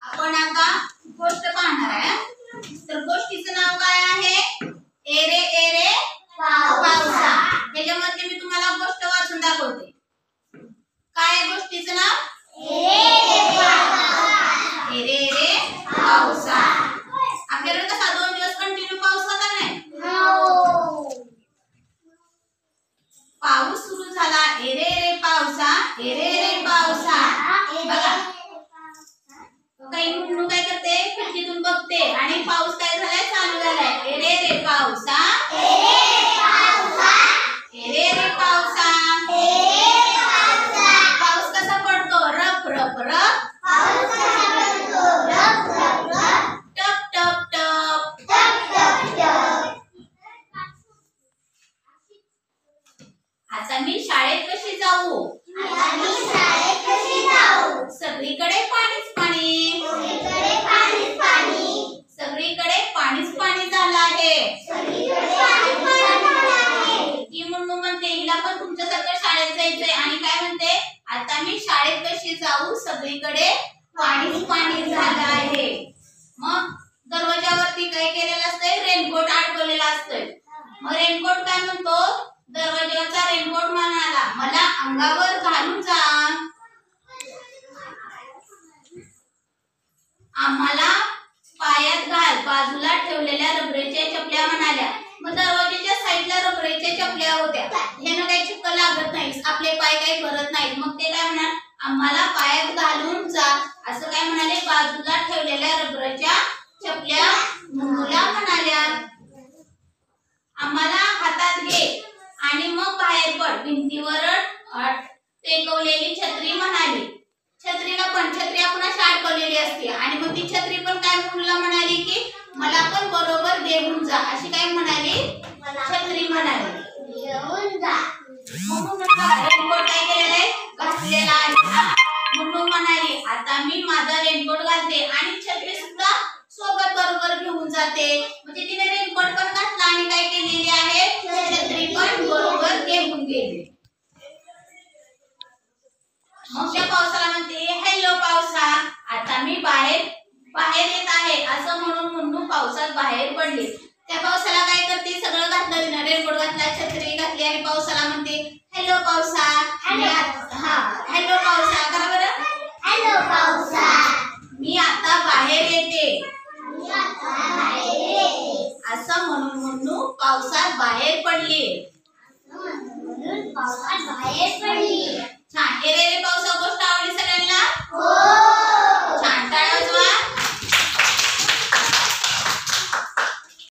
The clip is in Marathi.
आपण आता गोष्ट पाहणार आहे। तर गोष्टीचं नाव काय आहे? एरे एरे पावसा। त्याच्यामध्ये मी तुम्हाला गोष्ट वाचून दाखवते। काय आहे गोष्टीचं नाव? एरे एरे पावसा। आपल्याकडे कसा 2 दिवस कंटिन्यू पाऊस होता नाही? पाऊस सुरू झाला, एरे एरे पावसा, एरे एरे पावसा। बघा काही मुन्नू काय करते, खिडकीतून बघते आणि पाऊस काय झालाय, चालू झालाय। एरे एरे पावसा, एरे एरे पावसा, एरे एरे पावसा, एरे एरे पावसा। पाऊस कसा पडतो? रप रप रप। पाऊस कसा पडतो? रप रप रप। टप टप टप, टप टप टप। आता मी शाळेत कशी जाऊ? आता मी शाळेत कशी जाऊ? सगळीकडे पाणीच पाणी, सगळीकडे पाणीच पाणी, सगळीकडे पाणीच पाणी झालं आहे, सगळीकडे पाणीच पाणी झालं आहे। ही मुन्नू म्हणते हिला पण तुमच्यासारखं शाळेत जायचंय आणि काय म्हणते, आता मी शाळेत कशी जाऊ? सगळीकडे पाणीच पाणी झालं आहे। मग दरवाजावरती काय केलेलं असतंय? रेनकोट अडकवलेला असतोय। मग रेनकोट काय म्हणतो? दरवाजावरचा रेनकोट म्हणाला, मला अंगावर घालून जा। आम्हाला पायात घाल। बाजूला ठेवलेल्या रबरेच्या चपल्या म्हणाल्या। मग दरवाजाच्या साईडला रबरेच्या चपल्या होत्या, ह्यानं काही चिक्क लागत नाही, आपले पाय काही भरत नाहीत। मग ते काय म्हणाल, आम्हाला पायात घालून जा, असं काय म्हणाले? बाजूला ठेवलेल्या रबरेच्या चपल्या मुन्नूला म्हणाल्या। आम्हाला हातात घे आणि मग बाहेर पड, भिंतीवर टेकवलेली छत्री म्हणाली। छत्रीला पण, छत्री आपण अशी अडकवलेली असते आणि मग ती छत्री पण काय मुन्नूला म्हणाली की मला पण बरोबर घेऊन जा, अशी काय म्हणाली? छत्री म्हणाली, घेऊन जा। मग मुन्नूचा रेनकोट काय केलेला आहे? घातलेला आहे। मुन्नू म्हणाली, आता मी माझा रेनकोट घालते आणि छत्री सुद्धा सोबत बरोबर घेऊन जाते। म्हणजे तिने रेनकोट पण घातला आणि काय केलेली आहे? छत्री पण बरोबर घेऊन गेली। मग त्या पावसाला म्हणते, हॅलो पावसा, आता मी बाहेर येत आहे, असं म्हणून मुन्नू पावसात बाहेर पडली। त्या पावसाला काय करते, सगळं घातलं तिने, रेनकोट घातला, छत्री घातली आणि पावसाला म्हणते, हॅलो पावसा। हॅलो पावसा करा बरं, हॅलो पावसा।